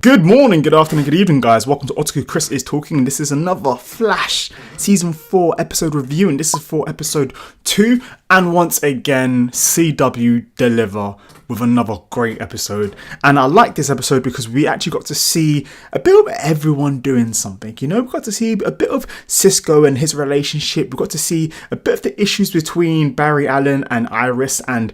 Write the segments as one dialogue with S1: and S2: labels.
S1: Good morning, good afternoon, good evening, guys. Welcome to Chris is Talking, and this is another Flash Season 4 episode review, and this is for episode 2. And once again, CW deliver with another great episode. And I like this episode because we actually got to see a bit of everyone doing something. You know, we got to see a bit of Cisco and his relationship. We got to see a bit of the issues between Barry Allen and Iris, and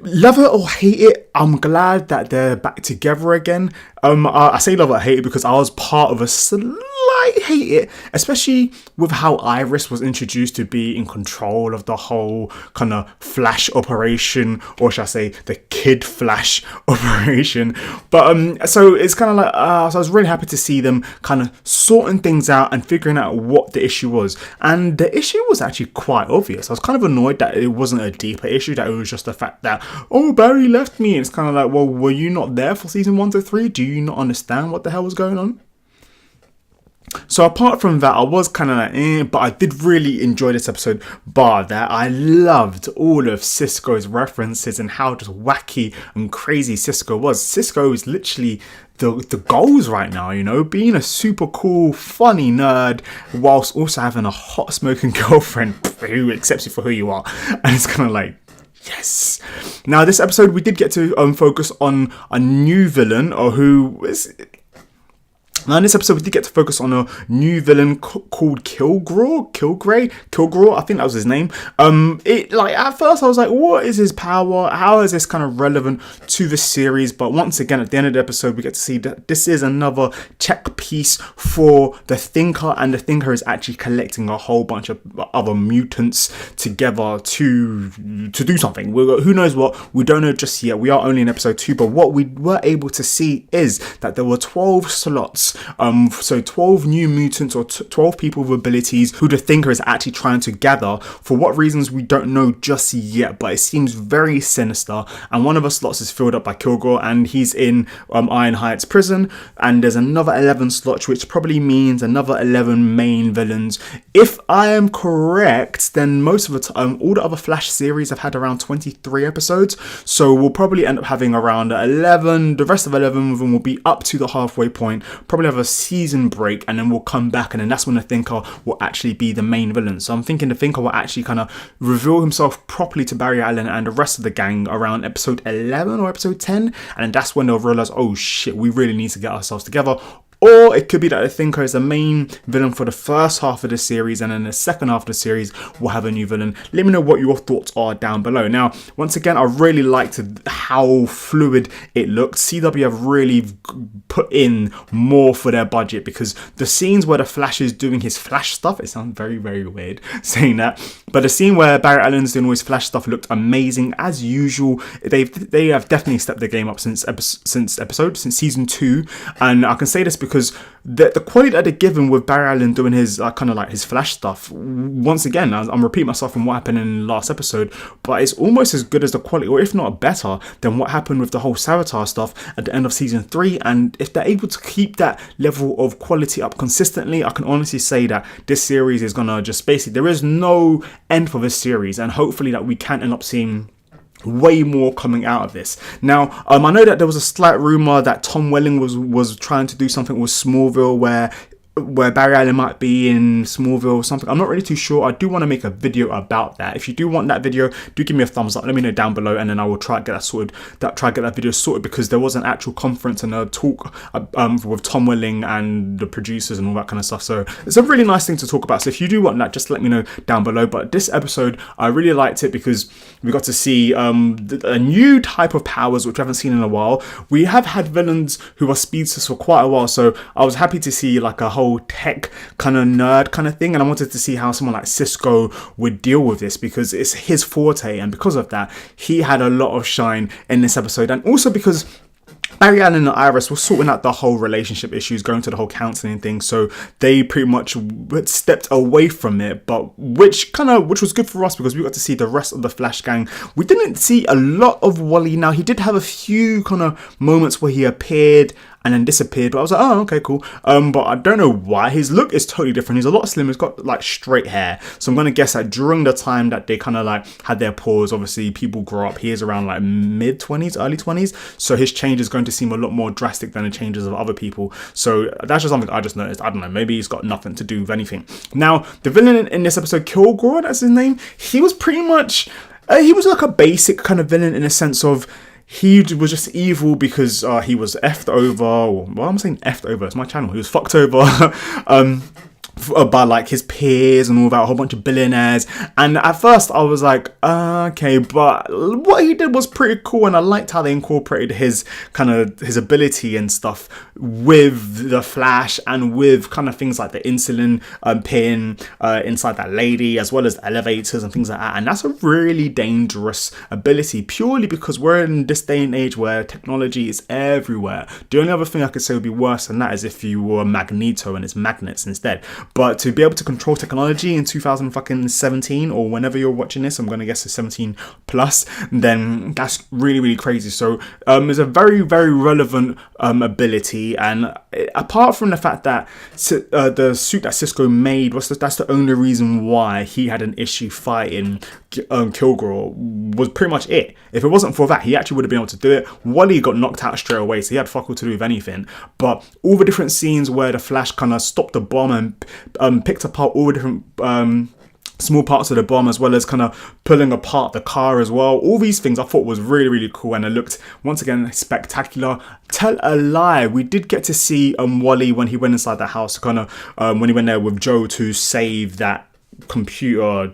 S1: love it or hate it, I'm glad that they're back together again. I say love it or hate it because I was part of a slight hate it, especially with how Iris was introduced to be in control of the whole kind of Flash operation, or should I say the Kid Flash operation. But so it's kind of like so I was really happy to see them kind of sorting things out and figuring out what the issue was. And the issue was actually quite obvious. I was kind of annoyed that it wasn't a deeper issue, that it was just the fact that, oh, Barry left me. And it's kind of like, well, were you not there for season 1 to 3? Do you not understand what the hell was going on? So apart from that, I was kind of like, but I did really enjoy this episode. Bar that, I loved all of Cisco's references and how just wacky and crazy Cisco was. Cisco is literally the goals right now, you know, being a super cool, funny nerd whilst also having a hot smoking girlfriend who accepts you for who you are. And it's kind of like, yes. Now, this episode, we did get to focus on a new villain, or who is... Now, in this episode, we did get to focus on a new villain called Kilgore. I think that was his name. At first I was like, what is his power? How is this kind of relevant to the series? But once again, at the end of the episode, we get to see that this is another check piece for the Thinker, and the Thinker is actually collecting a whole bunch of other mutants together to do something. Who knows what? We don't know just yet. We are only in episode 2, but what we were able to see is that there were 12 slots. So 12 new mutants, or 12 people with abilities who the Thinker is actually trying to gather. For what reasons, we don't know just yet, but it seems very sinister. And one of the slots is filled up by Kilgore, and he's in Ironhide's prison. And there's another 11 slots, which probably means another 11 main villains. If I am correct, then most of the time, all the other Flash series have had around 23 episodes. So we'll probably end up having around 11. The rest of 11 of them will be up to the halfway point. Probably have a season break, and then we'll come back, and then that's when the Thinker will actually be the main villain. So I'm thinking the Thinker will actually kind of reveal himself properly to Barry Allen and the rest of the gang around episode 11 or episode 10, and that's when they'll realize, oh shit, we really need to get ourselves together. Or it could be that the Thinker is the main villain for the first half of the series, and then the second half of the series we'll have a new villain. Let me know what your thoughts are down below. Now, once again, I really liked how fluid it looked. CW have really put in more for their budget, because the scenes where the Flash is doing his Flash stuff, it sounds very, very weird saying that, but the scene where Barry Allen's doing all his Flash stuff looked amazing as usual. They have definitely stepped the game up since season 2, and I can say this because the quality that they're given with Barry Allen doing his kind of like his Flash stuff, once again, I'm repeating myself from what happened in the last episode, but it's almost as good as the quality, or if not better, than what happened with the whole Savitar stuff at the end of season 3. And if they're able to keep that level of quality up consistently, I can honestly say that this series is gonna just basically, there is no end for this series, and hopefully that we can end up seeing way more coming out of this. Now, I know that there was a slight rumor that Tom Welling was trying to do something with Smallville, where Barry Allen might be in Smallville or something. I'm not really too sure. I do want to make a video about that. If you do want that video, do give me a thumbs up. Let me know down below, and then I will try to get that sorted. Try to get that video sorted, because there was an actual conference and a talk with Tom Welling and the producers and all that kind of stuff. So it's a really nice thing to talk about. So if you do want that, just let me know down below. But this episode, I really liked it because we got to see a new type of powers which we haven't seen in a while. We have had villains who are speedsters for quite a while, so I was happy to see like a whole tech kind of nerd kind of thing, and I wanted to see how someone like Cisco would deal with this, because it's his forte, and because of that he had a lot of shine in this episode. And also because Barry Allen and Iris were sorting out the whole relationship issues, going to the whole counselling thing, so they pretty much stepped away from it, but which was good for us, because we got to see the rest of the Flash gang. We didn't see a lot of Wally. Now, he did have a few kind of moments where he appeared and then disappeared. But I was like, oh, okay, cool. But I don't know why. His look is totally different. He's a lot slimmer. He's got like straight hair. So I'm going to guess that during the time that they kind of like had their pause, obviously people grow up. He is around like mid-20s, early 20s. So his change is going to seem a lot more drastic than the changes of other people. So that's just something I just noticed. I don't know. Maybe he's got nothing to do with anything. Now, the villain in this episode, Kilgore, that's his name. He was pretty much... he was like a basic kind of villain in a sense of he was just evil because he was effed over. Well, I'm saying effed over. It's my channel. He was fucked over. By like his peers and all that, a whole bunch of billionaires. And at first I was like, okay, but what he did was pretty cool, and I liked how they incorporated his ability and stuff with the Flash and with kind of things like the insulin pin inside that lady, as well as elevators and things like that. And that's a really dangerous ability, purely because we're in this day and age where technology is everywhere. The only other thing I could say would be worse than that is if you were Magneto and it's magnets instead. But to be able to control technology in 2017 or whenever you're watching this, I'm going to guess it's 17 plus, then that's really, really crazy. So it's a very, very relevant ability. And apart from the fact that the suit that Cisco made, that's the only reason why he had an issue fighting Kilgore, was pretty much it. If it wasn't for that, he actually would have been able to do it. Wally got knocked out straight away, so he had fuck all to do with anything. But all the different scenes where the Flash kind of stopped the bomb and picked apart all the different small parts of the bomb, as well as kind of pulling apart the car as well. All these things I thought was really, really cool, and it looked once again spectacular. Tell a lie, we did get to see Wally when he went inside the house, kind of when he went there with Joe to save that computer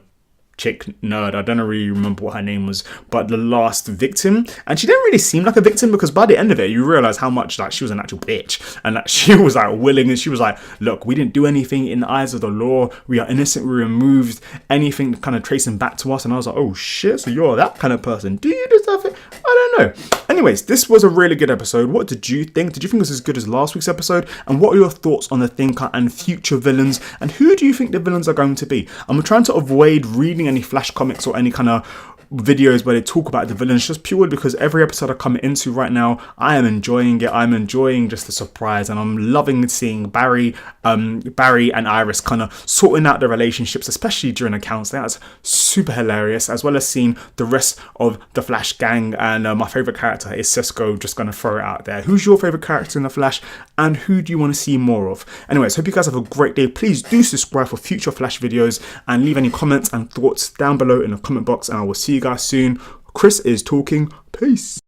S1: chick nerd. I don't really remember what her name was, but the last victim. And she didn't really seem like a victim, because by the end of it you realize how much like she was an actual bitch, and that she was like willing, and she was like, look, we didn't do anything in the eyes of the law, we are innocent, we removed anything kind of tracing back to us. And I was like, oh shit, so you're that kind of person, do you deserve it? I don't know. Anyways, this was a really good episode. What did you think? Did you think it was as good as last week's episode? And what are your thoughts on the Thinker and future villains? And who do you think the villains are going to be? I'm trying to avoid reading any Flash comics or any kind of videos where they talk about the villains, just purely because every episode I come into right now, I am enjoying it. I'm enjoying just the surprise, and I'm loving seeing Barry and Iris kind of sorting out the relationships, especially during accounts. That's super hilarious, as well as seeing the rest of the Flash gang. And my favorite character is Cisco. Just gonna throw it out there. Who's your favorite character in the Flash, and who do you want to see more of? Anyways, hope you guys have a great day. Please do subscribe for future Flash videos, and leave any comments and thoughts down below in the comment box, and I will see you guys soon. Chris is talking. Peace.